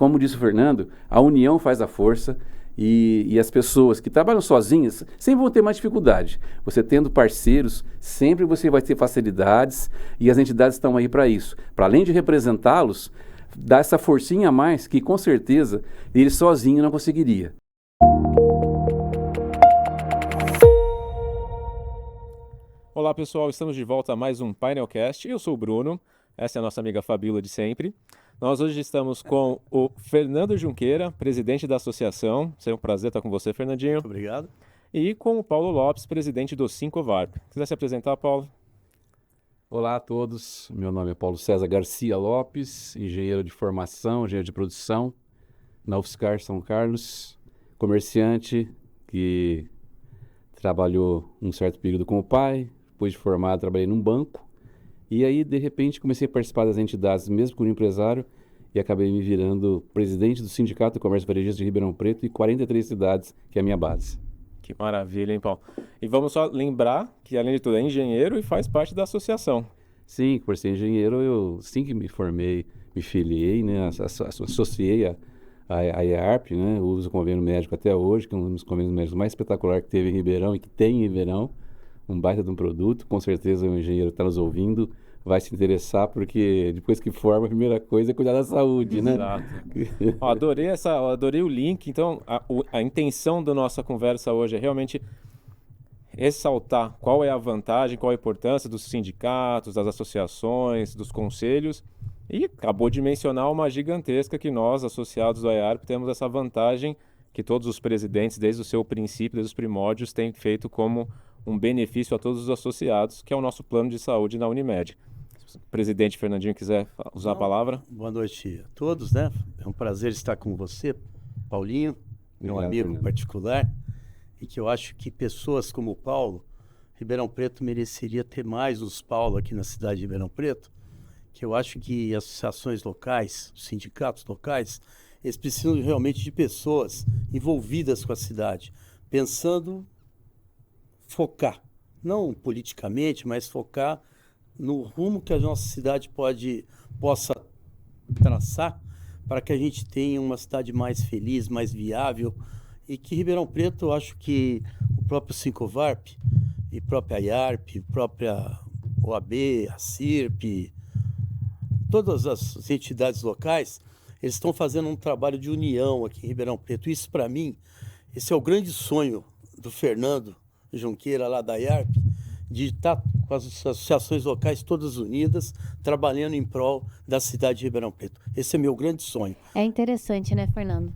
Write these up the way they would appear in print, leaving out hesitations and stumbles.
como disse o Fernando, a união faz a força. E as pessoas que trabalham sozinhas sempre vão ter mais dificuldade. Você tendo parceiros, sempre você vai ter facilidades e as entidades estão aí para isso. Para além de representá-los, dar essa forcinha a mais que com certeza ele sozinho não conseguiria. Olá pessoal, estamos de volta a mais um Painelcast. Eu sou o Bruno, essa é a nossa amiga Fabíola de sempre. Nós hoje estamos com o Fernando Junqueira, presidente da associação. É um prazer estar com você, Fernandinho. Muito obrigado. E com o Paulo Lopes, presidente do Sincovarp. Quiser se apresentar, Paulo? Olá a todos, meu nome é Paulo César Garcia Lopes, engenheiro de formação, engenheiro de produção, na UFSCar São Carlos, comerciante que trabalhou um certo período com o pai, depois de formado trabalhei num banco. E aí, de repente, comecei a participar das entidades, mesmo como empresário, e acabei me virando presidente do Sindicato do Comércio Varejista de Ribeirão Preto e 43 cidades, que é a minha base. Que maravilha, hein, Paulo? E vamos só lembrar que, além de tudo, é engenheiro e faz parte da associação. Sim, por ser engenheiro, eu, assim que me formei, me filiei, né, associei a IARP, né, uso o convênio médico até hoje, que é um dos convênios médicos mais espetacular que teve em Ribeirão e que tem em Ribeirão. Um baita de um produto, com certeza o engenheiro que está nos ouvindo vai se interessar, porque depois que forma, a primeira coisa é cuidar da saúde, né? Exato. Adorei o link. Então, a intenção da nossa conversa hoje é realmente ressaltar qual é a vantagem, qual a importância dos sindicatos, das associações, dos conselhos. E acabou de mencionar uma gigantesca que nós, associados do IARP, temos essa vantagem que todos os presidentes, desde o seu princípio, desde os primórdios, têm feito como um benefício a todos os associados, que é o nosso plano de saúde na Unimed. Se o presidente Fernandinho quiser usar a palavra. Boa noite a todos, né? É um prazer estar com você, Paulinho, meu amigo Fernando. particular, e que eu acho que pessoas como o Paulo, Ribeirão Preto mereceria ter mais os Paulo aqui na cidade de Ribeirão Preto, que eu acho que associações locais, sindicatos locais, eles precisam realmente de pessoas envolvidas com a cidade, pensando focar, não politicamente, mas focar no rumo que a nossa cidade possa traçar para que a gente tenha uma cidade mais feliz, mais viável, e que Ribeirão Preto, eu acho que o próprio Sincovarp, e própria IARP, própria OAB, a CIRP, todas as entidades locais, eles estão fazendo um trabalho de união aqui em Ribeirão Preto. Isso, para mim, esse é o grande sonho do Fernando Junqueira, lá da IARP, de estar com as associações locais todas unidas, trabalhando em prol da cidade de Ribeirão Preto. Esse é meu grande sonho. É interessante, né, Fernando?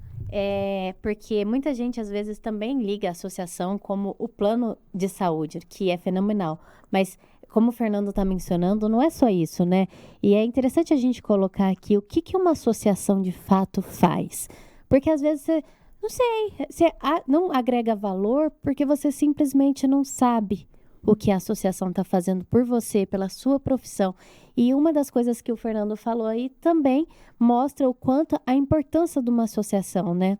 Porque muita gente, às vezes, também liga a associação como o plano de saúde, que é fenomenal. Mas, como o Fernando está mencionando, não é só isso, né? E é interessante a gente colocar aqui o que uma associação de fato faz. Porque, às vezes, você não agrega valor porque você simplesmente não sabe o que a associação está fazendo por você, pela sua profissão. E uma das coisas que o Fernando falou aí também mostra o quanto a importância de uma associação, né?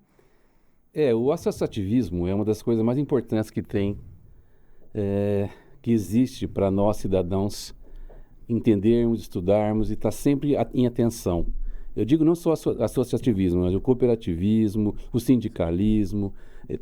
O associativismo é uma das coisas mais importantes que tem, que existe para nós cidadãos entendermos, estudarmos e estar sempre em atenção. Eu digo não só associativismo, mas o cooperativismo, o sindicalismo,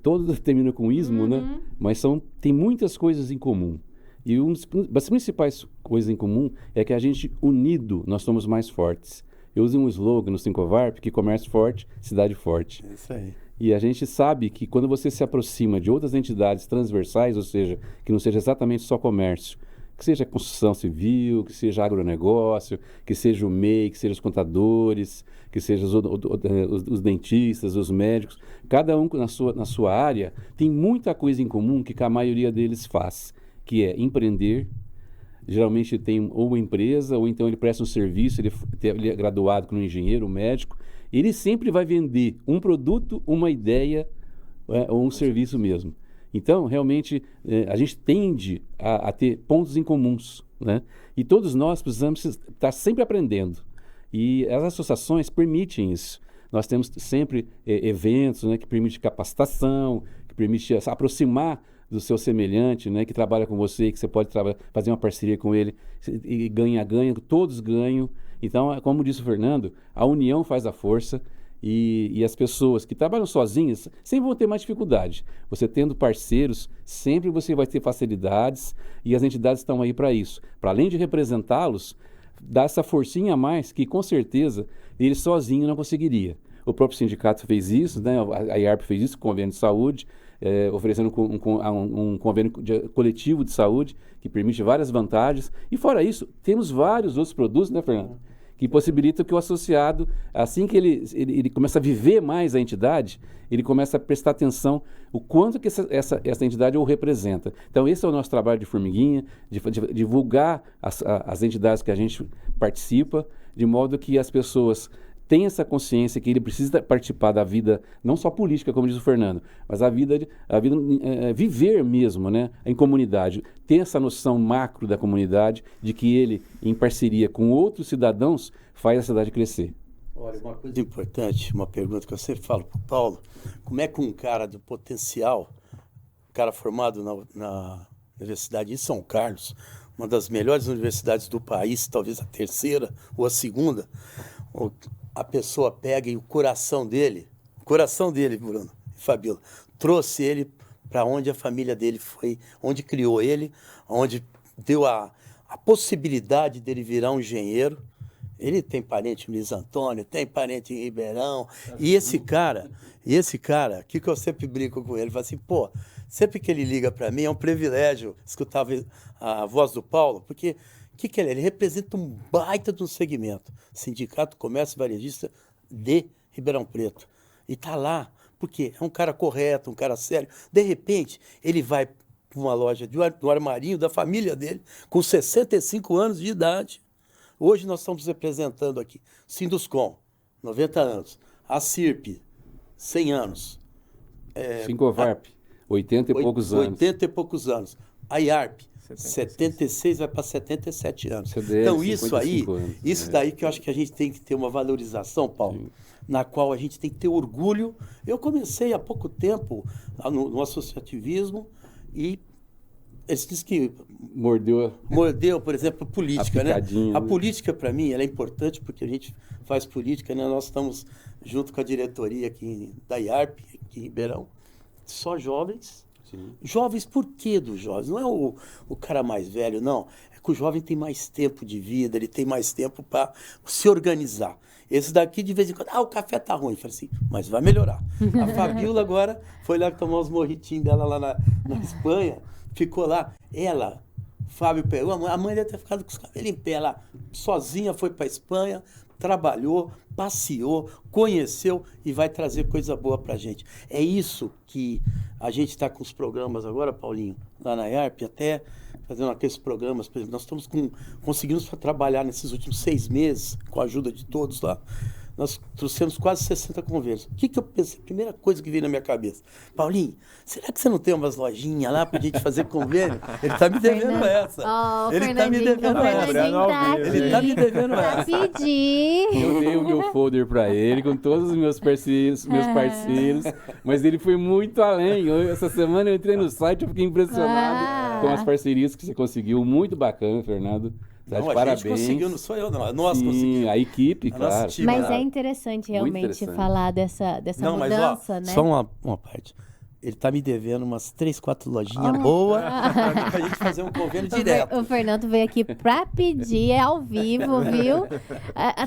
todos terminam com ismo, né? Mas tem muitas coisas em comum. E uma das principais coisas em comum é que a gente, unido, nós somos mais fortes. Eu uso um slogan no Sincovarp, que comércio forte, cidade forte. É isso aí. E a gente sabe que quando você se aproxima de outras entidades transversais, ou seja, que não seja exatamente só comércio, que seja construção civil, que seja agronegócio, que seja o MEI, que seja os contadores, que seja os dentistas, os médicos, cada um na sua área tem muita coisa em comum que a maioria deles faz, que é empreender. Geralmente tem ou uma empresa, ou então ele presta um serviço, ele é graduado como engenheiro, um médico, ele sempre vai vender um produto, uma ideia, ou um serviço mesmo. Então, realmente, a gente tende a ter pontos em comuns, né? E todos nós precisamos estar sempre aprendendo. E as associações permitem isso. Nós temos sempre eventos, né, que permitem capacitação, que permitem se aproximar do seu semelhante, né, que trabalha com você, que você pode fazer uma parceria com ele e ganha-ganha, todos ganham. Então, como disse o Fernando, a união faz a força. E as pessoas que trabalham sozinhas sempre vão ter mais dificuldade. Você tendo parceiros, sempre você vai ter facilidades e as entidades estão aí para isso. Para além de representá-los, dar essa forcinha a mais que com certeza ele sozinho não conseguiria. O próprio sindicato fez isso, né? A IARP fez isso, com o convênio de saúde, oferecendo um convênio coletivo de saúde que permite várias vantagens. E fora isso, temos vários outros produtos, né, Fernando? Que possibilita que o associado, assim que ele começa a viver mais a entidade, ele começa a prestar atenção o quanto que essa entidade o representa. Então, esse é o nosso trabalho de formiguinha, de divulgar as entidades que a gente participa, de modo que as pessoas tenham essa consciência que ele precisa participar da vida, não só política, como diz o Fernando, mas a vida viver mesmo, né, em comunidade, ter essa noção macro da comunidade, de que ele, em parceria com outros cidadãos, faz a cidade crescer. Olha, uma coisa importante, uma pergunta que eu sempre falo para o Paulo, como é que um cara do potencial, um cara formado na Universidade de São Carlos, uma das melhores universidades do país, talvez a terceira ou a segunda, a pessoa pega e o coração dele, Bruno e Fabíola, trouxe ele para onde a família dele foi, onde criou ele, onde deu a possibilidade dele virar um engenheiro. Ele tem parente em Luiz Antônio, tem parente em Ribeirão. E esse cara, o que eu sempre brinco com ele, falo assim, pô, sempre que ele liga para mim é um privilégio escutar a voz do Paulo, porque o que ele é? Ele representa um baita de um segmento, Sindicato Comércio Varejista de Ribeirão Preto. E está lá, porque é um cara correto, um cara sério. De repente, ele vai para uma loja do armarinho da família dele, com 65 anos de idade. Hoje nós estamos representando aqui Sinduscom, 90 anos. A CIRP, 100 anos. Sincovarp, 80 e poucos anos. 80 e poucos anos. A IARP, 76 vai para 77 anos. CDL, então isso aí, anos, isso daí que eu acho que a gente tem que ter uma valorização, Paulo, sim, na qual a gente tem que ter orgulho. Eu comecei há pouco tempo no associativismo e eles dizem que mordeu, por exemplo, a política, né? A política, para mim, ela é importante porque a gente faz política, né? Nós estamos junto com a diretoria aqui da IARP, aqui em Ribeirão, só jovens. Sim. Jovens, por que dos jovens? Não é o cara mais velho, não. É que o jovem tem mais tempo de vida, ele tem mais tempo para se organizar. Esse daqui, de vez em quando, o café tá ruim. Eu falei assim, mas vai melhorar. A Fabíola agora foi lá tomar os morritinhos dela lá na Espanha, ficou lá. Ela, Fábio pegou, a mãe deve ter ficado com os cabelos em pé lá, sozinha foi para a Espanha, trabalhou, passeou, conheceu e vai trazer coisa boa para a gente. É isso que a gente está com os programas agora, Paulinho, lá na IARP, até fazendo aqueles programas, por exemplo, nós estamos conseguimos trabalhar nesses últimos 6 meses, com a ajuda de todos lá, nós trouxemos quase 60 convênios. O que eu pensei? A primeira coisa que veio na minha cabeça, Paulinho, será que você não tem umas lojinhas lá pra gente fazer convênio? Ele tá me devendo essa. Ele tá me devendo essa. Ele tá me devendo essa. Pedir. Eu dei o meu folder para ele com todos os meus parceiros, mas ele foi muito além. Essa semana eu entrei no site e fiquei impressionado com as parcerias que você conseguiu. Muito bacana, Fernando. Não, parabéns. Gente conseguiu, não sou eu, não. Nós conseguimos. A equipe, claro. Mas é interessante realmente falar dessa mudança, né? Só uma parte. Ele tá me devendo umas 3, 4 lojinhas boas pra gente fazer um convênio direto. O Fernando veio aqui pra pedir, é ao vivo, viu?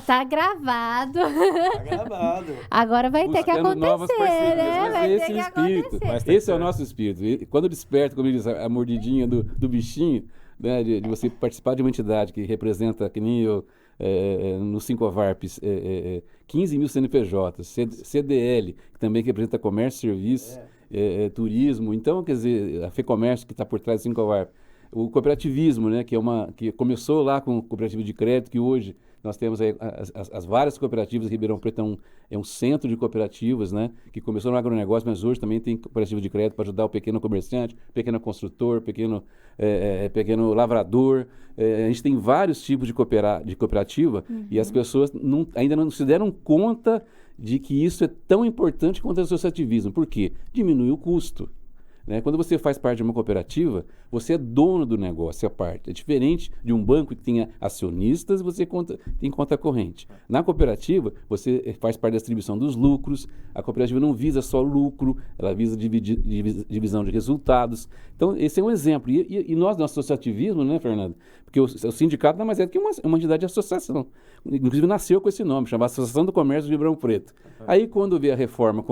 Tá gravado. Tá gravado. Agora vai ter que acontecer, né? Vai ter que acontecer. Esse é o nosso espírito. E quando desperta, como ele diz, a mordidinha do bichinho, né, de você participar de uma entidade que representa, que nem eu, no Sincovarp, 15 mil CNPJs, CDL, que também representa comércio, serviço, turismo. Então, quer dizer, a FEComércio, que está por trás do Sincovarp, o cooperativismo, né, que começou lá com o cooperativo de crédito, que hoje nós temos aí as várias cooperativas. Ribeirão Preto é um centro de cooperativas, né, que começou no agronegócio, mas hoje também tem cooperativa de crédito para ajudar o pequeno comerciante, pequeno construtor, pequeno lavrador. A gente tem vários tipos de cooperativa, e as pessoas ainda não se deram conta de que isso é tão importante quanto o associativismo. Por quê? Diminui o custo. né? Quando você faz parte de uma cooperativa, você é dono do negócio, a parte. É diferente de um banco que tenha acionistas e você tem conta corrente. Na cooperativa, você faz parte da distribuição dos lucros. A cooperativa não visa só lucro, ela visa divisão de resultados. Então, esse é um exemplo. E nós, no associativismo, né, Fernando? Porque o sindicato nada mais é do que uma entidade de associação. Inclusive, nasceu com esse nome, chamado Associação do Comércio de Ribeirão Preto. Aí, quando veio a reforma,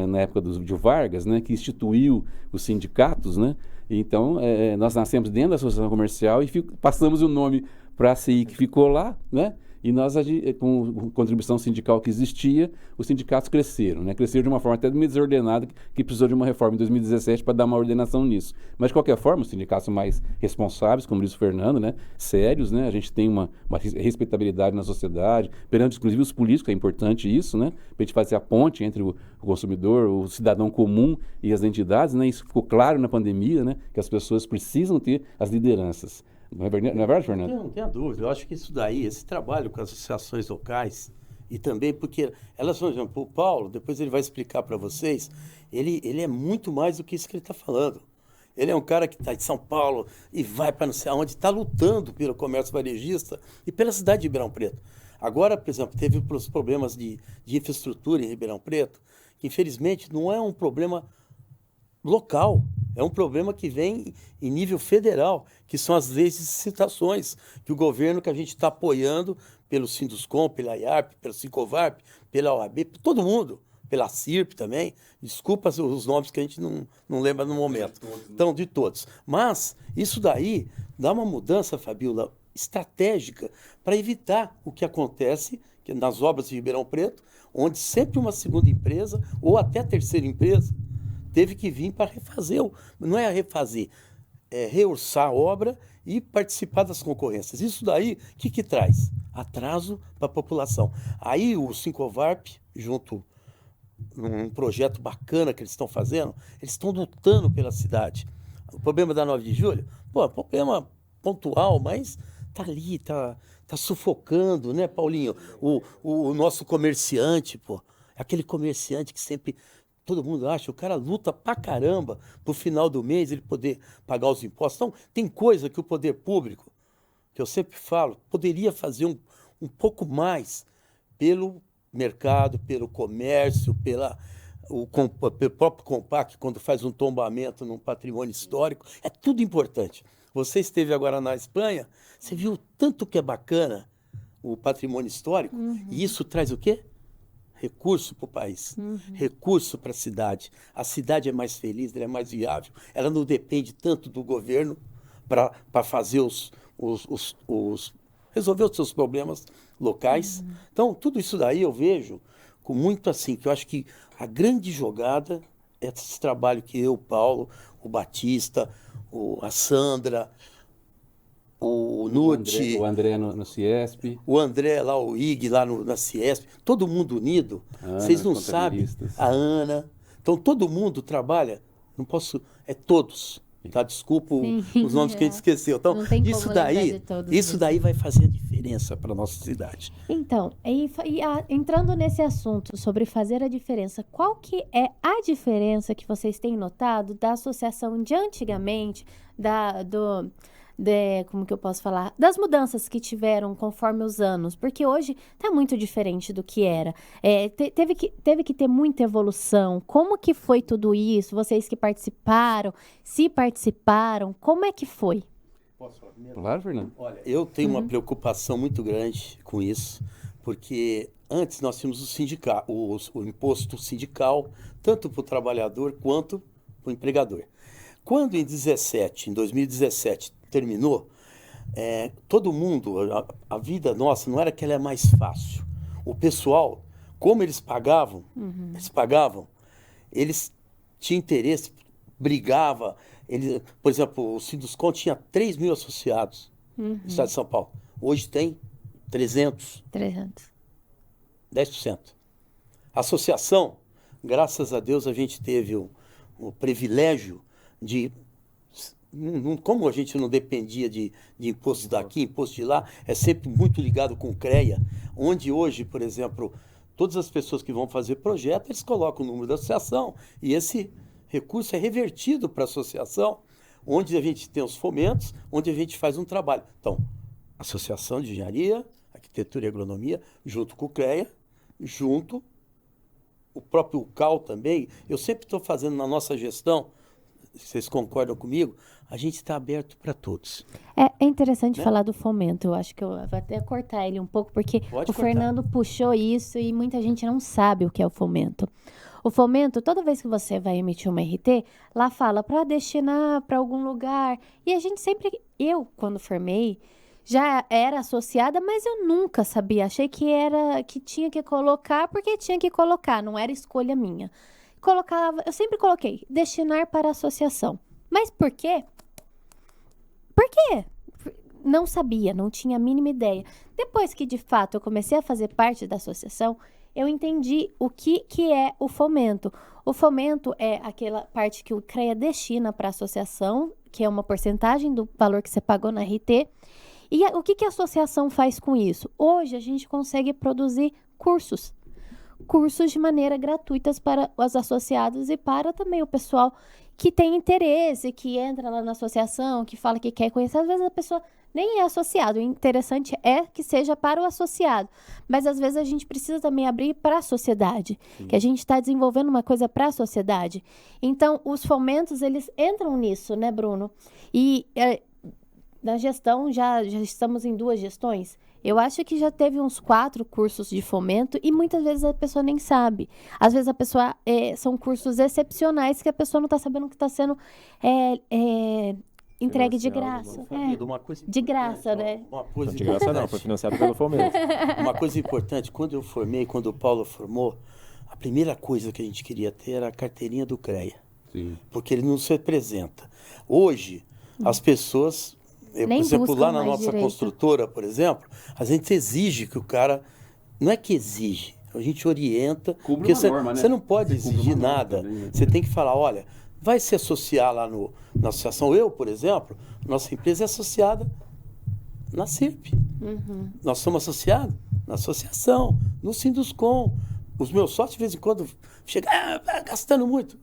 na época de Vargas, né, que instituiu os sindicatos, né, então nós nascemos dentro da Associação Comercial e passamos o nome para a CI, que ficou lá, né, e nós, com contribuição sindical que existia, os sindicatos cresceram, né? Cresceram de uma forma até meio desordenada, que precisou de uma reforma em 2017 para dar uma ordenação nisso. Mas, de qualquer forma, os sindicatos mais responsáveis, como disse o Fernando, né? Sérios, né? A gente tem uma respeitabilidade na sociedade, perante, inclusive, os políticos, é importante isso, né? Para a gente fazer a ponte entre o consumidor, o cidadão comum e as entidades, né? Isso ficou claro na pandemia, né? Que as pessoas precisam ter as lideranças. Não é verdade, Fernando? Não tenha dúvida. Eu acho que isso daí, esse trabalho com as associações locais, e também porque elas, por exemplo, o Paulo, depois ele vai explicar para vocês, ele é muito mais do que isso que ele está falando. Ele é um cara que está de São Paulo e vai para não sei aonde, está lutando pelo comércio varejista e pela cidade de Ribeirão Preto. Agora, por exemplo, teve os problemas de infraestrutura em Ribeirão Preto, que infelizmente não é um problema local, é um problema que vem em nível federal, que são as leis de licitações, que o governo que a gente está apoiando pelo Sinduscom, pela IARP, pelo Sincovarp, pela OAB, por todo mundo, pela CIRP também, desculpa os nomes que a gente não lembra no momento, então de todos. Mas isso daí dá uma mudança, Fabiola, estratégica para evitar o que acontece nas obras de Ribeirão Preto, onde sempre uma segunda empresa ou até terceira empresa teve que vir para refazer, não é refazer, é reorçar a obra e participar das concorrências. Isso daí, o que traz? Atraso para a população. Aí o Sincovarp, junto num projeto bacana que eles estão fazendo, eles estão lutando pela cidade. O problema da 9 de julho, é problema pontual, mas está ali, está sufocando, né, Paulinho? O nosso comerciante, aquele comerciante que sempre... Todo mundo acha, o cara luta pra caramba pro final do mês ele poder pagar os impostos. Então, tem coisa que o poder público, que eu sempre falo, poderia fazer um pouco mais pelo mercado, pelo comércio, pelo próprio Compac, quando faz um tombamento num patrimônio histórico. É tudo importante. Você esteve agora na Espanha, você viu o tanto que é bacana o patrimônio histórico, e isso traz o quê? Recurso para o país, recurso para a cidade. A cidade é mais feliz, ela é mais viável. Ela não depende tanto do governo para fazer resolver os seus problemas locais. Então, tudo isso daí eu vejo com muito assim, que eu acho que a grande jogada é esse trabalho que eu, o Paulo, o Batista, a Sandra, o Nuti, o André no Ciesp, o André lá, o Ig lá na Ciesp, todo mundo unido. Vocês não sabem, a Ana. Então todo mundo trabalha, não posso, é todos. Tá? Desculpa os nomes que a gente esqueceu. Então, isso daí vai fazer a diferença para a nossa cidade. Então, entrando nesse assunto sobre fazer a diferença, qual que é a diferença que vocês têm notado da associação de antigamente, como que eu posso falar? Das mudanças que tiveram conforme os anos, porque hoje está muito diferente do que era. Teve que ter muita evolução. Como que foi tudo isso? Vocês que participaram, se participaram, como é que foi? Posso falar primeiro? Claro, Fernando. Olha, eu tenho uma preocupação muito grande com isso, porque antes nós tínhamos o imposto sindical, tanto para o trabalhador quanto para o empregador. Quando em 2017, terminou, todo mundo, a vida nossa não era que ela é mais fácil. O pessoal, como eles pagavam, eles tinham interesse, brigava. Por exemplo, o Sinduscom tinha 3 mil associados no estado de São Paulo. Hoje tem 300. 10%. A associação, graças a Deus, a gente teve o privilégio de... Como a gente não dependia de imposto daqui, imposto de lá, é sempre muito ligado com o CREA, onde hoje, por exemplo, todas as pessoas que vão fazer projeto, eles colocam o número da associação e esse recurso é revertido para a associação, onde a gente tem os fomentos, onde a gente faz um trabalho. Então, Associação de Engenharia, Arquitetura e Agronomia, junto com o CREA, junto o próprio CAL também. Eu sempre estou fazendo na nossa gestão, vocês concordam comigo, a gente está aberto para todos. É interessante falar do fomento. Eu acho que eu vou até cortar ele um pouco, porque Pode o cortar. Fernando puxou isso e muita gente não sabe o que é o fomento. O fomento, toda vez que você vai emitir uma RT, lá fala para destinar para algum lugar. E a gente sempre, eu quando formei, já era associada, mas eu nunca sabia. Achei que tinha que colocar porque tinha que colocar, não era escolha minha. Eu sempre coloquei destinar para a associação. Mas por quê? Por quê? Não sabia, não tinha a mínima ideia. Depois que de fato eu comecei a fazer parte da associação, eu entendi o que é o fomento. O fomento é aquela parte que o CREA destina para a associação, que é uma porcentagem do valor que você pagou na RT. E o que a associação faz com isso? Hoje a gente consegue produzir cursos de maneira gratuitas para os associados e para também o pessoal que tem interesse, que entra lá na associação, que fala que quer conhecer. Às vezes a pessoa nem é associado. O interessante é que seja para o associado. Mas às vezes a gente precisa também abrir para a sociedade, que a gente está desenvolvendo uma coisa para a sociedade. Então, os fomentos, eles entram nisso, né, Bruno? E na gestão, já estamos em 2 gestões. Eu acho que já teve uns 4 cursos de fomento e muitas vezes a pessoa nem sabe. Às vezes são cursos excepcionais que a pessoa não está sabendo que está sendo entregue de graça. De graça, né? Uma coisa De graça não, foi financiado pelo fomento. Uma coisa importante, quando eu formei, quando o Paulo formou, a primeira coisa que a gente queria ter era a carteirinha do CREA. Sim. Porque ele não se representa. Hoje, as pessoas... por Nem exemplo, buscam lá na mais nossa direito. construtora, por exemplo, a gente exige que o cara... Não é que exige, a gente orienta. Cumpre Porque uma norma, né? você não pode Você cumpre exigir uma norma nada. também, né? Você tem que falar, olha, vai se associar lá na associação. Eu, por exemplo, nossa empresa é associada na CIRP. Nós somos associados na associação, no Sinduscom. Os meus sócios, de vez em quando, chegam gastando muito.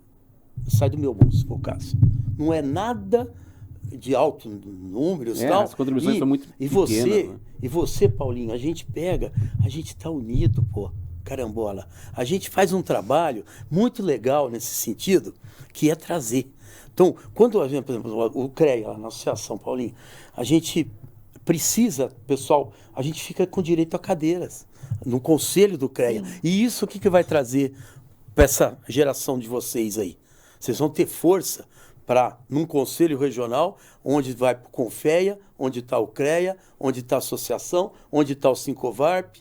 Sai do meu bolso, se for o caso. Não é nada de alto números e tal. As contribuições são muito pequenas, né? E você, Paulinho, a gente está unido, pô, carambola. A gente faz um trabalho muito legal nesse sentido, que é trazer. Então, quando, por exemplo, o CREA, lá na Associação, Paulinho, a gente precisa, pessoal, a gente fica com direito a cadeiras no conselho do CREA. Sim. E isso o que vai trazer para essa geração de vocês aí? Vocês vão ter força para, num conselho regional, onde vai para o Confeia, onde está o CREA, onde está a associação, onde está o Sincovarp,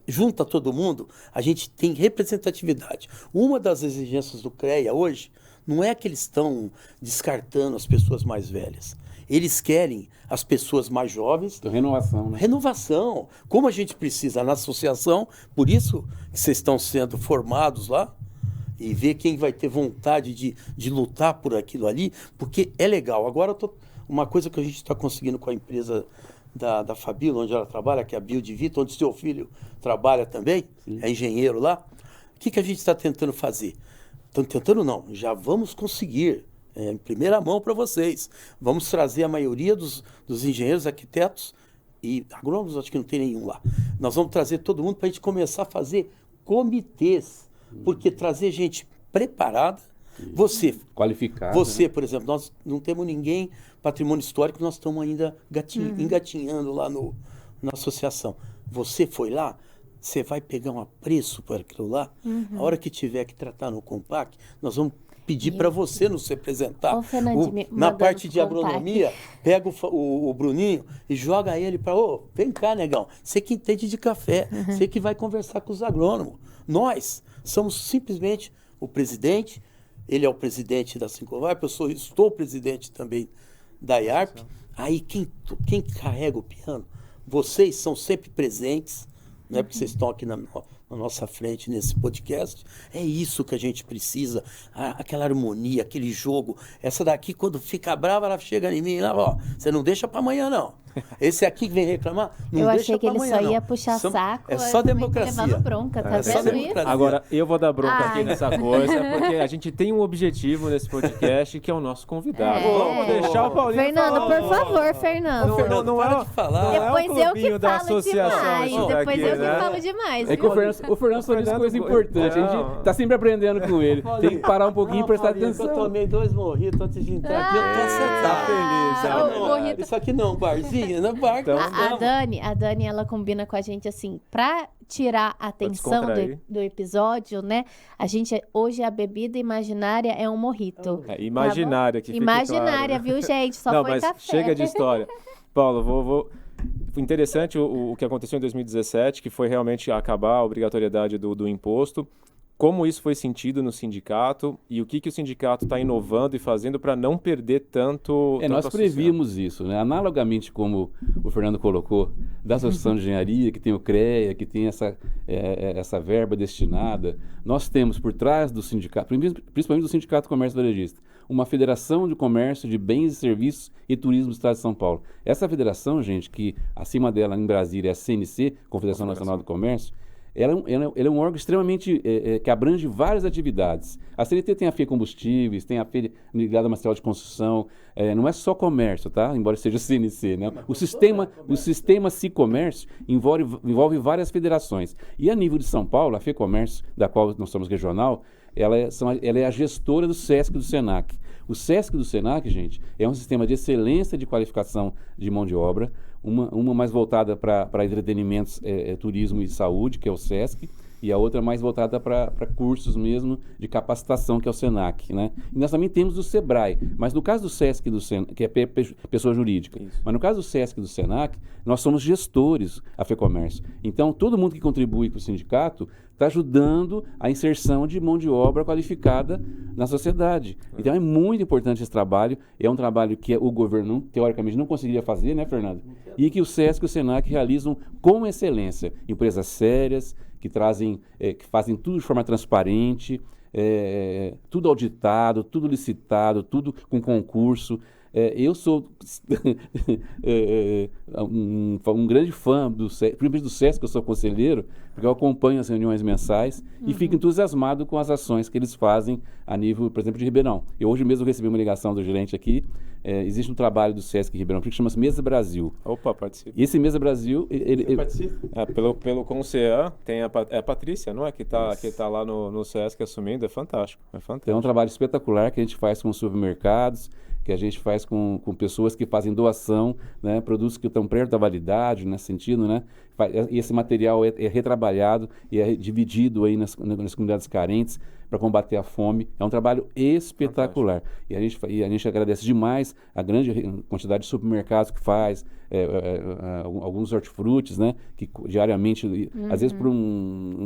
junta todo mundo, a gente tem representatividade. Uma das exigências do CREA hoje não é que eles estão descartando as pessoas mais velhas. Eles querem as pessoas mais jovens. Então, renovação, né? Renovação. Como a gente precisa na associação, por isso que vocês estão sendo formados lá, e ver quem vai ter vontade de lutar por aquilo ali, porque é legal. Agora, uma coisa que a gente está conseguindo com a empresa da Fabíola, onde ela trabalha, que é a Biodivita, onde seu filho trabalha também, é engenheiro lá. O que a gente está tentando fazer? Estamos tentando não, já vamos conseguir, em primeira mão para vocês. Vamos trazer a maioria dos engenheiros, arquitetos e agrônomos, acho que não tem nenhum lá. Nós vamos trazer todo mundo para a gente começar a fazer comitês. Porque trazer gente preparada, Qualificada. você, por exemplo, nós não temos ninguém, patrimônio histórico, nós estamos ainda engatinhando lá na associação. Você foi lá, você vai pegar um apreço por aquilo lá, a hora que tiver que tratar no Compac, nós vamos pedir para você nos representar. Ô, Fernando, Na parte de agronomia, pega o Bruninho e joga ele para, vem cá, negão, você que entende de café, você que vai conversar com os agrônomos. Nós somos simplesmente o presidente, ele é o presidente da Sincovarp, eu estou presidente também da IARP. Aí quem carrega o piano? Vocês são sempre presentes, né, porque vocês estão aqui na nossa frente nesse podcast. É isso que a gente precisa, aquela harmonia, aquele jogo. Essa daqui, quando fica brava, ela chega em mim, você não deixa para amanhã, não. Esse aqui que vem reclamar, não Eu deixa achei que pra ele amanhã, só não. ia puxar saco. É só eu também tô democracia. levando bronca, tá É só vendo isso? democracia. Agora, eu vou dar bronca Ai. aqui nessa coisa, porque a gente tem um objetivo nesse podcast, que é o nosso convidado. É. Vamos deixar o Paulinho Fernando, falar. por favor, Fernando. Ô, Fernando, não para é- de falar. não é Depois o eu que clubinho da falo associação demais. isso Depois daqui, eu que né? falo demais. É que viu? o Fernando só disse coisa importante. A Não. gente tá sempre aprendendo com ele. Tem que parar um pouquinho e prestar Paulinho, atenção. Eu tomei 2 mojitos antes de entrar aqui, eu tô Ah, sentado. feliz, Não, o mojito. Isso aqui não, barzinho, não é bar. Então- A Dani, ela combina com a gente assim, pra tirar a atenção descontrair. do episódio, né? Hoje a bebida imaginária é um mojito. É imaginária, que fique Imaginária, claro. viu, gente? Só Não, foi mas café. chega de história. Paulo, vou... Interessante o que aconteceu em 2017, que foi realmente acabar a obrigatoriedade do imposto. Como isso foi sentido no sindicato e o que o sindicato está inovando e fazendo para não perder tanto. Nós associado. prevíamos isso, né? Analogamente como o Fernando colocou, da Associação de Engenharia, que tem o CREA, que tem essa verba destinada, nós temos por trás do sindicato, principalmente do Sindicato Comércio Varejista, uma federação de comércio de bens e serviços e turismo do Estado de São Paulo. Essa federação, gente, que acima dela em Brasília é a CNC, Confederação Nacional do Comércio, ela é um órgão extremamente que abrange várias atividades. A CNT tem a FEA Combustíveis, tem a FEA ligada a material de construção, não é só comércio, tá? Embora seja CNC, né? O sistema Cicomércio envolve várias federações. E a nível de São Paulo, a FEComércio, da qual nós somos regional, ela é a gestora do SESC e do SENAC. O SESC e do SENAC, gente, é um sistema de excelência de qualificação de mão de obra, uma mais voltada para entretenimentos, turismo e saúde, que é o SESC, e a outra mais voltada para cursos mesmo de capacitação, que é o SENAC, né? E nós também temos o SEBRAE, mas no caso do SESC e do SENAC, que é pessoa jurídica, Isso. mas no caso do SESC e do SENAC, nós somos gestores, a FEComércio. Então, todo mundo que contribui com o sindicato está ajudando a inserção de mão de obra qualificada na sociedade. Então, é muito importante esse trabalho. É um trabalho que o governo, teoricamente, não conseguiria fazer, né, Fernando? E que o SESC e o SENAC realizam com excelência. Empresas sérias, que fazem tudo de forma transparente, tudo auditado, tudo licitado, tudo com concurso. Eu sou um grande fã primeiro do SESC, que eu sou conselheiro, porque eu acompanho as reuniões mensais e fico entusiasmado com as ações que eles fazem a nível, por exemplo, de Ribeirão. Eu hoje mesmo recebi uma ligação do gerente aqui. Existe um trabalho do SESC em Ribeirão Preto que chama-se Mesa Brasil. Opa, participa. E esse Mesa Brasil, Pelo Concean, tem a Patrícia, não é? Que tá lá no SESC assumindo. É fantástico. É um trabalho espetacular que a gente faz com supermercados, que a gente faz com pessoas que fazem doação, né, produtos que estão perto da validade, nesse sentido, né? E esse material é retrabalhado e é dividido aí nas comunidades carentes para combater a fome. É um trabalho espetacular. E a gente agradece demais a grande quantidade de supermercados que faz, alguns hortifrutis, né, que diariamente, às vezes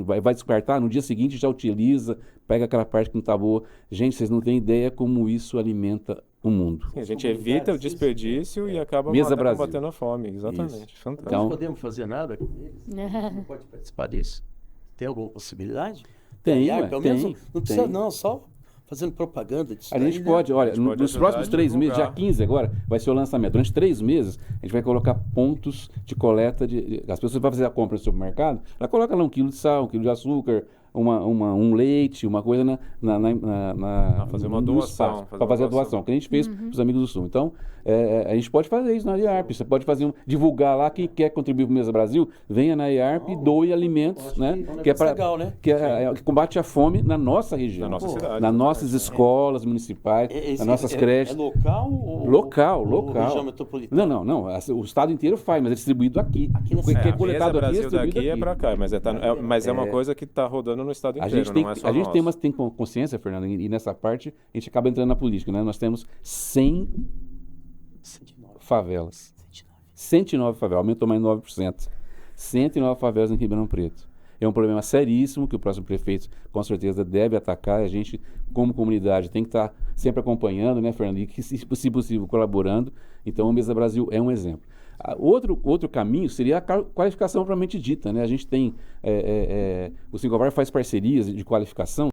vai descartar, no dia seguinte já utiliza, pega aquela parte que não está boa. Gente, vocês não têm ideia como isso alimenta o mundo. A gente evita o desperdício e acaba Mesa Brasil. combatendo a fome. Exatamente. Fantástico. Nós não podemos fazer nada com eles. Não pode participar disso. Tem alguma possibilidade? Tem, Pelo menos tem. não precisa não, só fazendo propaganda disso. A gente daí, pode, né? olha, A gente pode nos ajudar próximos a 3 meses, dia divulgar. 15 agora, vai ser o lançamento. Durante 3 meses, a gente vai colocar pontos de coleta. As pessoas vão fazer a compra no supermercado, ela coloca lá 1 quilo de sal, 1 quilo de açúcar, um leite, uma coisa fazer uma doação, para fazer a doação, que a gente fez para os amigos do Sul. Então, a gente pode fazer isso na IARP. Você pode divulgar lá, quem quer contribuir para o Mesa Brasil, venha na IARP e doe alimentos, né? Que é legal, né? Que combate a fome na nossa região, Na nossa cidade. nas nossas escolas municipais, nas nossas creches. É local ou Local. região metropolitana? Não. O estado inteiro faz, mas é distribuído aqui. na O que é cidade. coletado Mesa aqui é Brasil distribuído daqui é aqui. para cá, mas é uma coisa que está rodando no estado A inteiro, gente tem, não é só a gente nós. tem consciência, Fernando, e nessa parte a gente acaba entrando na política, né? Nós temos 100 favelas. 109 favelas, aumentou mais 9%. 109 favelas em Ribeirão Preto. É um problema seríssimo que o próximo prefeito, com certeza, deve atacar. A gente, como comunidade, tem que estar sempre acompanhando, né, Fernando? E, que, se possível, colaborando. Então, o Mesa Brasil é um exemplo. Outro caminho seria a qualificação propriamente dita, né? A gente tem... o Singovar faz parcerias de qualificação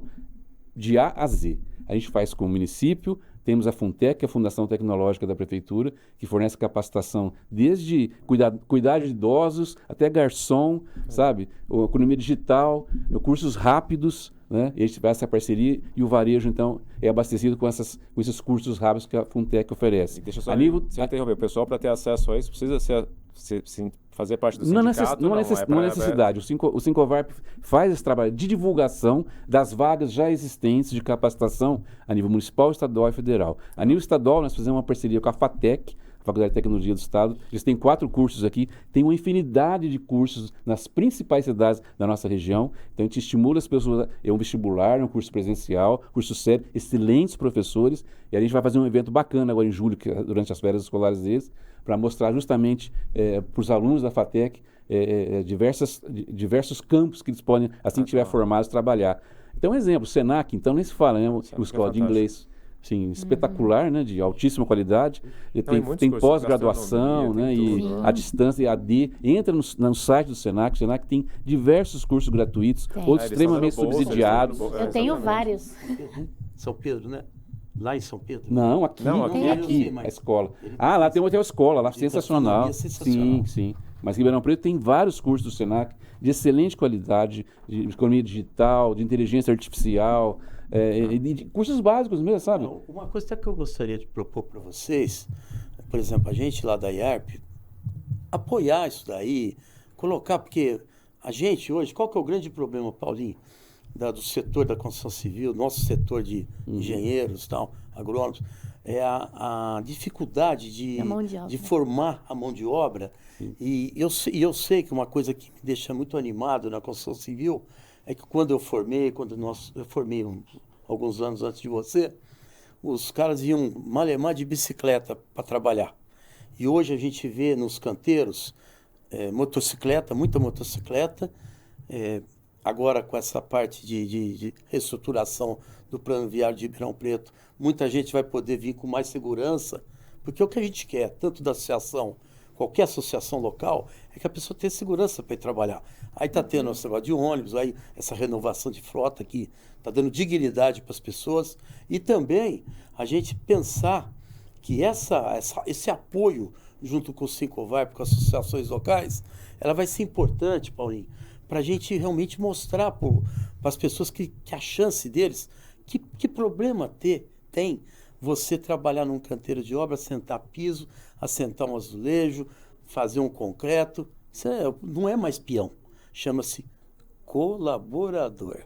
de A a Z. A gente faz com o município, temos a Funtec, a Fundação Tecnológica da Prefeitura, que fornece capacitação desde cuidar de idosos até garçom, sabe? Economia digital, cursos rápidos, né? E a gente faz essa parceria e o varejo, então, é abastecido com esses cursos rápidos que a Funtec oferece. E deixa eu só interromper. O pessoal, para ter acesso a isso, precisa fazer parte do sindicato? Não há necessidade. O Sincovarp faz esse trabalho de divulgação das vagas já existentes de capacitação a nível municipal, estadual e federal. A nível estadual, nós fizemos uma parceria com a FATEC, Faculdade de Tecnologia do Estado. Eles têm 4 cursos aqui, tem uma infinidade de cursos nas principais cidades da nossa região. Então, a gente estimula as pessoas, é um vestibular, é um curso presencial, curso sério, excelentes professores. E a gente vai fazer um evento bacana agora em julho, durante as férias escolares deles, para mostrar justamente para os alunos da FATEC diversos campos que eles podem, assim que estiver formados, trabalhar. Então, um exemplo, o Senac, então nem se fala, né? Uma escola de inglês. Sim, espetacular, né, de altíssima qualidade. Tem pós-graduação, né, e a distância, EAD. Entra no site do Senac. O Senac tem diversos cursos gratuitos, outros extremamente subsidiados. Eu tenho vários. São Pedro, né? Lá em São Pedro? Não, aqui a escola. Lá tem uma escola, lá sensacional. Sim. Mas Ribeirão Preto tem vários cursos do Senac de excelente qualidade, de economia digital, de inteligência artificial, de cursos básicos mesmo, sabe? Uma coisa até que eu gostaria de propor para vocês, por exemplo, a gente lá da IARP, apoiar isso daí, colocar, porque a gente hoje, qual que é o grande problema, Paulinho, do setor da construção civil, nosso setor de engenheiros, tal, agrônomos, é a dificuldade de formar a mão de obra. E eu sei que uma coisa que me deixa muito animado na construção civil é que quando eu formei alguns anos antes de você, os caras iam malemar de bicicleta para trabalhar. E hoje a gente vê nos canteiros muita motocicleta. Agora com essa parte de reestruturação do plano viário de Ribeirão Preto, muita gente vai poder vir com mais segurança, porque o que a gente quer, tanto da associação, qualquer associação local, é que a pessoa tenha segurança para ir trabalhar. Aí está tendo esse negócio de ônibus, aí essa renovação de frota aqui está dando dignidade para as pessoas. E também a gente pensar que esse apoio junto com o Sincovarp, com as associações locais, ela vai ser importante, Paulinho, para a gente realmente mostrar para as pessoas que a chance deles, que problema tem você trabalhar num canteiro de obra, assentar piso, assentar um azulejo, fazer um concreto. Isso não é mais peão, chama-se colaborador.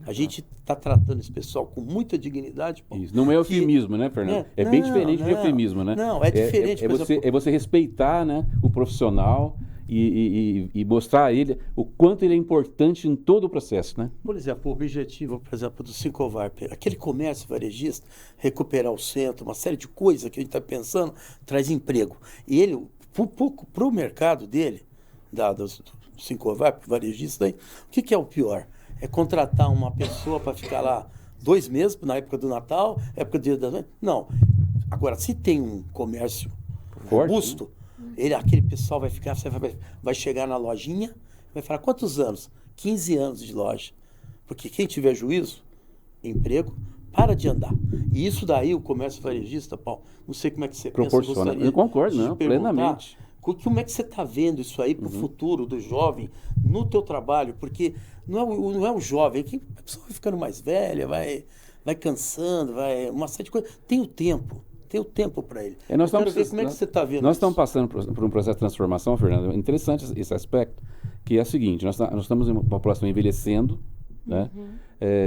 A gente está tratando esse pessoal com muita dignidade. Paulo, isso não é eufemismo, né, Fernando? Bem diferente de eufemismo, né? Não, é diferente. É você respeitar, né, o profissional e mostrar a ele o quanto ele é importante em todo o processo, né? Por exemplo, o objetivo, por exemplo, do Sincovarp, aquele comércio varejista, recuperar o centro, uma série de coisas que a gente está pensando, traz emprego. E ele, para o mercado dele, do Sincovarp, varejista, aí, o que é o pior? É contratar uma pessoa para ficar lá 2 meses, na época do Natal, época do Dia das Mães. Não. Agora, se tem um comércio robusto, aquele pessoal vai ficar, você vai chegar na lojinha, vai falar, quantos anos? 15 anos de loja. Porque quem tiver juízo, emprego, para de andar. E isso daí, o comércio varejista, Paulo, não sei como é que você proporciona. Eu concordo, plenamente. Como é que você está vendo isso aí para o futuro do jovem no teu trabalho? Porque não é o jovem, a pessoa vai ficando mais velha, vai cansando, uma série de coisas. Tem o tempo para ele. Como é que você está vendo Nós estamos passando por um processo de transformação, Fernando. Interessante esse aspecto, que é o seguinte, nós estamos em uma população envelhecendo, né?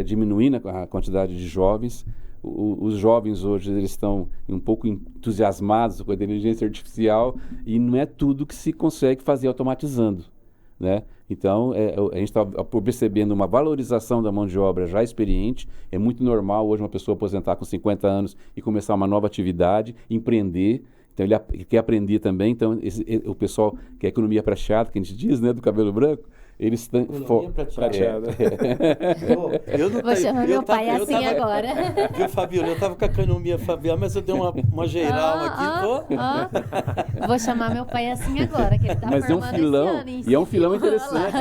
Diminuindo a quantidade de jovens. Os jovens hoje eles estão um pouco entusiasmados com a inteligência artificial e não é tudo que se consegue fazer automatizando, né? Então, a gente está percebendo uma valorização da mão de obra já experiente. É muito normal hoje uma pessoa aposentar com 50 anos e começar uma nova atividade, empreender. Então, ele quer aprender também. Então, o pessoal que é economia prateada, que a gente diz, né, do cabelo branco, eles Economia prateada. Eu não Vou chamar meu pai eu assim tava- agora. Viu, Fabiola? Eu tava com a economia Fabiana, mas eu dei uma geral aqui, Vou chamar meu pai assim agora, que ele tá Mas é um formando filão, esse ano em e é um civil. filão interessante.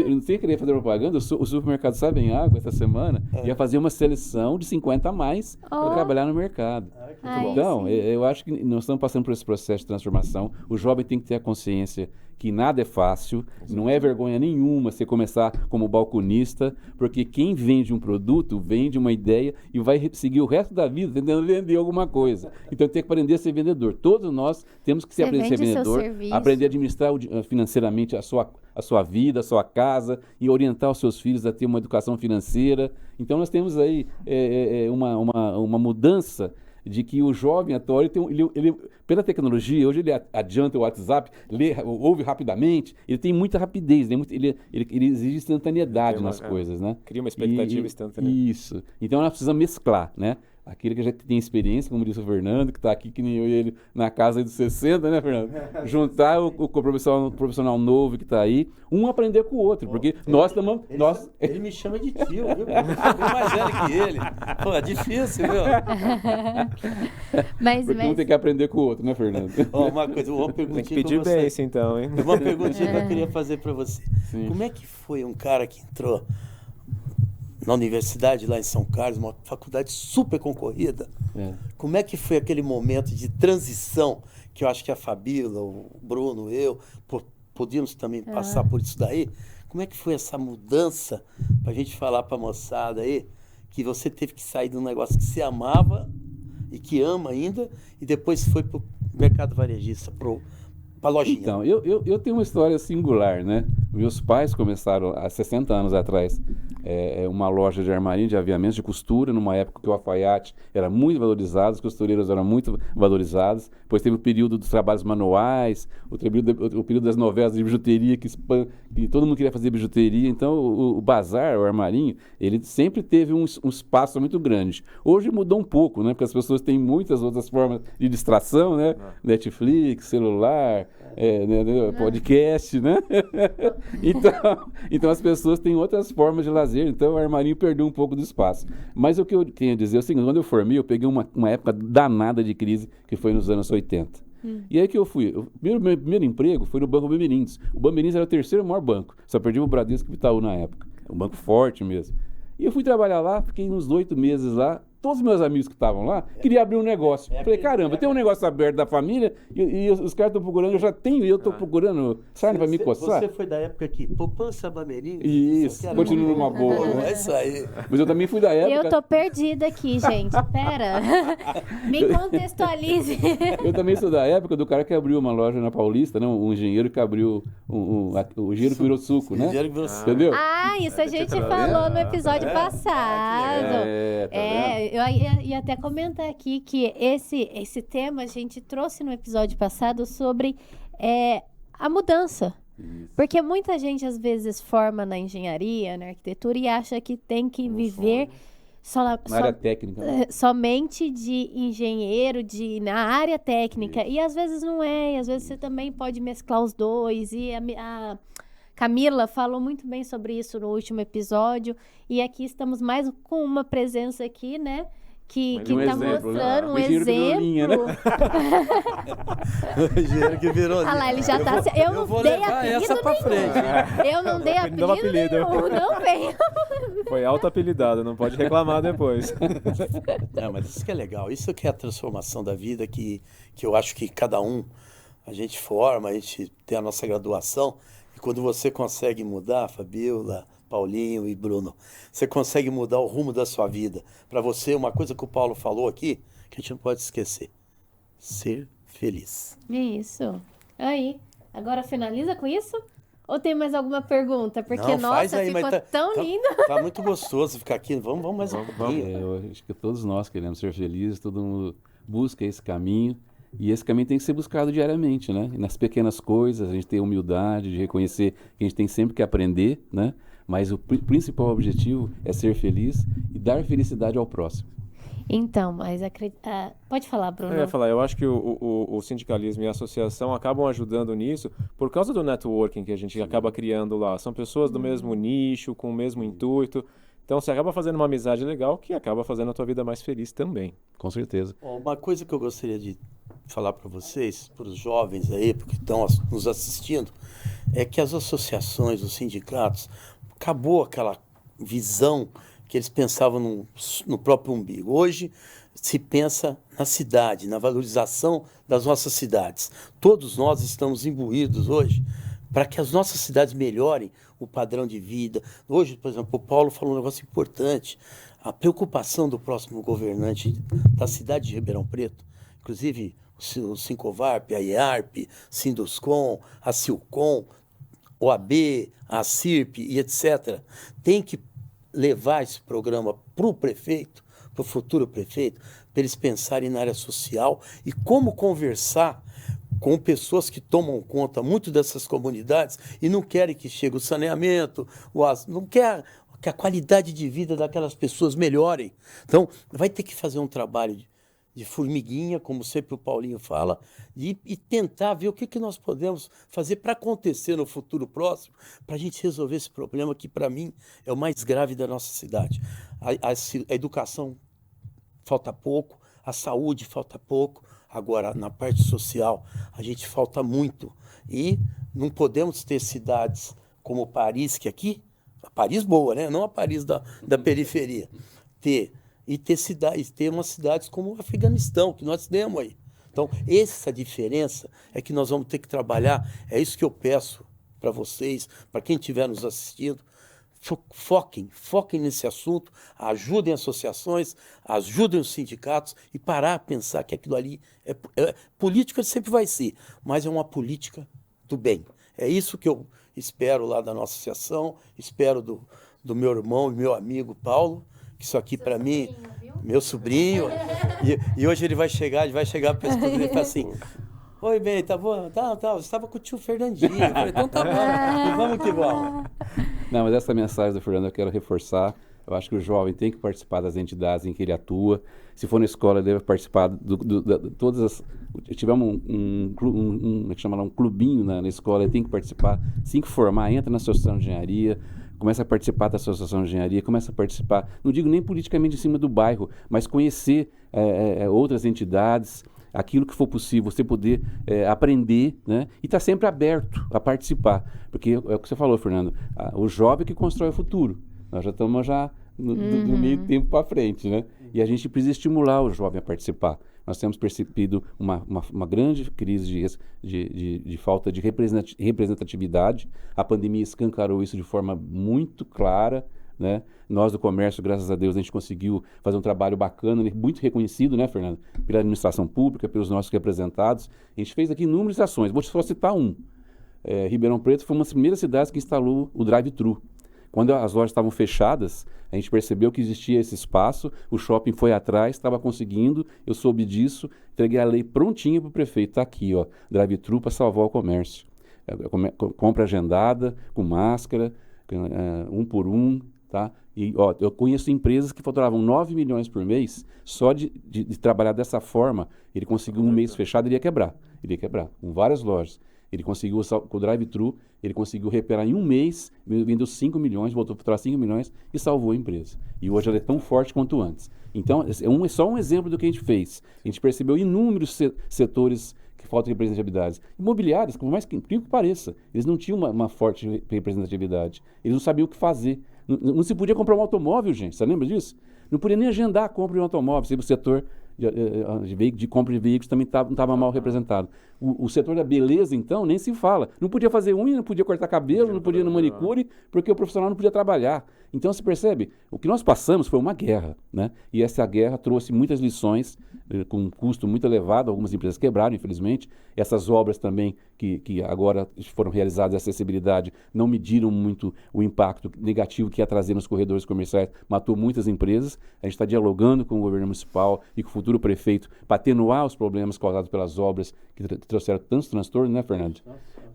Não sei querer fazer propaganda, o supermercado Sabem Água, essa semana, ia fazer uma seleção de 50 a mais para Ó. trabalhar no mercado. Aí Então, sim. eu acho que nós estamos passando por esse processo de transformação. O jovem tem que ter a consciência que nada é fácil, não é vergonha nenhuma você começar como balconista, porque quem vende um produto, vende uma ideia e vai seguir o resto da vida tentando vender alguma coisa. Então tem que aprender a ser vendedor. Todos nós temos que Você aprender a ser vende seu vendedor, serviço. aprender a administrar financeiramente a sua vida, a sua casa e orientar os seus filhos a ter uma educação financeira. Então nós temos aí uma mudança de que o jovem atual, pela tecnologia, hoje ele adianta o WhatsApp, ouve rapidamente, ele tem muita rapidez, ele exige instantaneidade nas coisas, né? Cria uma expectativa instantânea. Isso. Então nós precisamos mesclar, né? Aquele que já tem experiência, como disse o Fernando, que está aqui, que nem eu e ele, na casa aí dos 60, né, Fernando? Juntar o profissional novo que está aí, um aprender com o outro, porque nós estamos... Ele me chama de tio, viu? Eu sou mais velho que ele. Pô, é difícil, viu? Mas, Porque um tem que aprender com o outro, né, Fernando? Ó, uma perguntinha Tem que pedir pra você. bem, então, hein? Uma perguntinha que eu queria fazer para você. Sim. Como é que foi um cara que entrou na universidade lá em São Carlos, uma faculdade super concorrida? Como é que foi aquele momento de transição que eu acho que a Fabíola, o Bruno, podíamos também passar por isso daí? Como é que foi essa mudança para a gente falar para a moçada aí que você teve que sair de um negócio que você amava e que ama ainda e depois foi para o mercado varejista, para a lojinha? Então, eu tenho uma história singular, né? Meus pais começaram há 60 anos atrás uma loja de armarinho, de aviamentos, de costura, numa época que o alfaiate era muito valorizado, os costureiros eram muito valorizados. Depois teve o período dos trabalhos manuais, o período das novelas de bijuteria, que todo mundo queria fazer bijuteria. Então, o bazar, o armarinho, ele sempre teve um espaço muito grande. Hoje mudou um pouco, né? Porque as pessoas têm muitas outras formas de distração, né? Netflix, celular, podcast, né? Então as pessoas têm outras formas de lazer, então o armarinho perdeu um pouco do espaço. Mas o que eu tenho a dizer é o seguinte: quando eu formei, eu peguei uma época danada de crise, que foi nos anos 80. E aí que eu fui. Meu primeiro emprego foi no Banco Bamerindos. O Bamerindos era o terceiro maior banco, só perdia o Bradesco e o Itaú na época. Um banco forte mesmo. E eu fui trabalhar lá, fiquei uns 8 meses lá. Todos os meus amigos que estavam lá queriam abrir um negócio. Falei, caramba, tem um negócio aberto da família e os caras estão procurando, eu já tenho, eu estou procurando sarna para me coçar. Você foi da época que poupança Bamerindos? Isso, continua numa boa. É isso aí. Mas eu também fui da época... Eu tô perdida aqui, gente. Pera. Me contextualize. Eu também sou da época do cara que abriu uma loja na Paulista, né? Um engenheiro que abriu o engenheiro que virou suco, né? Entendeu? Ah, isso a gente falou no episódio passado. Tá vendo? Eu ia até comentar aqui que esse tema a gente trouxe no episódio passado sobre a mudança. Isso. Porque muita gente às vezes forma na engenharia, na arquitetura e acha que tem que viver Na área técnica. Né? somente de engenheiro, na área técnica. Isso. E às vezes não é, e às vezes você também pode mesclar os dois. E a Camila falou muito bem sobre isso no último episódio. E aqui estamos mais com uma presença aqui, né? Que Um está exemplo, mostrando né? um O engenheiro que virou exemplo. linha, né? O engenheiro que virou. Ah lá, ele já tá. Eu não vou dei levar apelido essa pra nenhum. frente. Eu não dei Ele deu apelido apelido. nenhum. Não venho. Foi auto-apelidado, não pode reclamar depois. Não, mas isso que é legal. Isso que é a transformação da vida que eu acho que cada um, a gente forma, a gente tem a nossa graduação. E quando você consegue mudar, Fabiola, Paulinho e Bruno, você consegue mudar o rumo da sua vida. Para você, uma coisa que o Paulo falou aqui, que a gente não pode esquecer: ser feliz. Isso. Aí. Agora finaliza com isso? Ou tem mais alguma pergunta? Porque, Não, faz nossa, aí, mas ficou tão lindo. Tá muito gostoso ficar aqui. Vamos mais um pouquinho. Eu acho que todos nós queremos ser felizes, todo mundo busca esse caminho. E esse caminho tem que ser buscado diariamente, né? E nas pequenas coisas, a gente tem humildade de reconhecer que a gente tem sempre que aprender, né? Mas o principal objetivo é ser feliz e dar felicidade ao próximo. Então, mas pode falar, Bruno. Eu ia falar, eu acho que o sindicalismo e a associação acabam ajudando nisso por causa do networking que a gente acaba criando lá. São pessoas do mesmo nicho, com o mesmo intuito. Então, você acaba fazendo uma amizade legal que acaba fazendo a tua vida mais feliz também. Com certeza. Uma coisa que eu gostaria de falar para vocês, para os jovens aí, porque estão nos assistindo, é que as associações, os sindicatos, acabou aquela visão que eles pensavam no próprio umbigo. Hoje se pensa na cidade, na valorização das nossas cidades. Todos nós estamos imbuídos hoje para que as nossas cidades melhorem o padrão de vida. Hoje, por exemplo, o Paulo falou um negócio importante, a preocupação do próximo governante da cidade de Ribeirão Preto, inclusive o Sincovarp, a IARP, Sinduscom, a Silcom, OAB, a CIRP e etc., tem que levar esse programa para o prefeito, para o futuro prefeito, para eles pensarem na área social e como conversar com pessoas que tomam conta muito dessas comunidades e não querem que chegue o saneamento, não quer que a qualidade de vida daquelas pessoas melhorem. Então, vai ter que fazer um trabalho de formiguinha, como sempre o Paulinho fala, e tentar ver o que nós podemos fazer para acontecer no futuro próximo, para a gente resolver esse problema que, para mim, é o mais grave da nossa cidade. A educação falta pouco, a saúde falta pouco, agora, na parte social, a gente falta muito. E não podemos ter cidades como Paris, que aqui, a Paris boa, né? Não a Paris da periferia, ter umas cidades como o Afeganistão, que nós temos aí. Então, essa diferença é que nós vamos ter que trabalhar. É isso que eu peço para vocês, para quem estiver nos assistindo. Foquem nesse assunto, ajudem associações, ajudem os sindicatos e parar a pensar que aquilo ali política sempre vai ser, mas é uma política do bem. É isso que eu espero lá da nossa associação, espero do meu irmão e meu amigo Paulo, que isso aqui para mim, meu sobrinho, e hoje ele vai chegar para a esposa dele e falar assim: oi, bem, tá bom? Tá, eu estava com o tio Fernandinho. Eu falei, então tá bom, vamos que vamos. Não, mas essa mensagem do Fernando eu quero reforçar. Eu acho que o jovem tem que participar das entidades em que ele atua. Se for na escola, ele deve participar de todas as... Tivemos como é que chama lá, um clubinho na escola, ele tem que participar. Assim que formar, entra na associação de engenharia, começa a participar da associação de engenharia, começa a participar, não digo nem politicamente em cima do bairro, mas conhecer outras entidades, aquilo que for possível, você poder aprender, né? E estar sempre aberto a participar. Porque é o que você falou, Fernando, o jovem que constrói o futuro. Nós já estamos do meio tempo para frente, né? E a gente precisa estimular o jovem a participar. Nós temos percebido uma grande crise de falta de representatividade. A pandemia escancarou isso de forma muito clara, né? Nós do comércio, graças a Deus, a gente conseguiu fazer um trabalho bacana, muito reconhecido, né, Fernando? Pela administração pública, pelos nossos representados. A gente fez aqui inúmeras ações. Vou só citar um. Ribeirão Preto foi uma das primeiras cidades que instalou o drive-thru. Quando as lojas estavam fechadas, a gente percebeu que existia esse espaço, o shopping foi atrás, estava conseguindo, eu soube disso, entreguei a lei prontinha para o prefeito. Está aqui, ó, drive-thru para salvar o comércio. Compra agendada, com máscara, um por um, tá? E, ó, eu conheço empresas que faturavam 9 milhões por mês, só de trabalhar dessa forma, ele conseguiu um mês fechado, ele ia quebrar, com várias lojas. Ele conseguiu, com o drive-thru, ele conseguiu recuperar em um mês, vendeu 5 milhões, voltou a faturar 5 milhões e salvou a empresa. E hoje ela é tão forte quanto antes. Então, é só um exemplo do que a gente fez. A gente percebeu inúmeros setores que faltam representatividade. Imobiliários, por mais que incrível que pareça, eles não tinham uma forte representatividade. Eles não sabiam o que fazer. Não se podia comprar um automóvel, gente. Você lembra disso? Não podia nem agendar a compra de um automóvel. O setor de compra de veículos também não estava mal representado. O setor da beleza, então, nem se fala. Não podia fazer unha, não podia cortar cabelo, não podia ir no manicure, porque o profissional não podia trabalhar. Então, você percebe, o que nós passamos foi uma guerra, né? E essa guerra trouxe muitas lições, com um custo muito elevado, algumas empresas quebraram, infelizmente. Essas obras também, que agora foram realizadas de acessibilidade, não mediram muito o impacto negativo que ia trazer nos corredores comerciais, matou muitas empresas. A gente está dialogando com o governo municipal e com o futuro prefeito para atenuar os problemas causados pelas obras que trouxeram tantos transtornos, né, Fernando?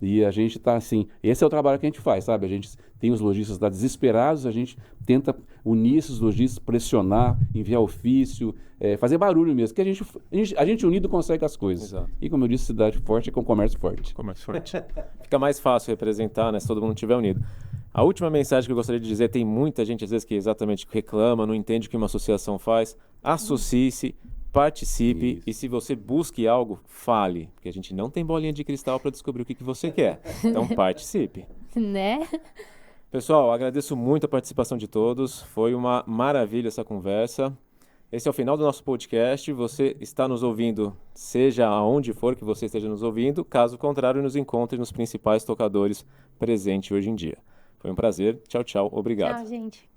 E a gente está assim, esse é o trabalho que a gente faz, sabe? A gente tem os lojistas lá desesperados, a gente tenta unir esses lojistas, pressionar, enviar ofício, fazer barulho mesmo, que a gente unido consegue as coisas. Exato. E como eu disse, cidade forte é com comércio forte. Comércio forte. Fica mais fácil representar, né, se todo mundo estiver unido. A última mensagem que eu gostaria de dizer, tem muita gente às vezes que exatamente reclama, não entende o que uma associação faz. Associe-se, participe. Isso. E se você busque algo, fale, porque a gente não tem bolinha de cristal para descobrir o que você quer. Então participe. Né? Pessoal, agradeço muito a participação de todos. Foi uma maravilha essa conversa. Esse é o final do nosso podcast. Você está nos ouvindo, seja aonde for que você esteja nos ouvindo. Caso contrário, nos encontre nos principais tocadores presentes hoje em dia. Foi um prazer. Tchau, tchau. Obrigado. Tchau, gente.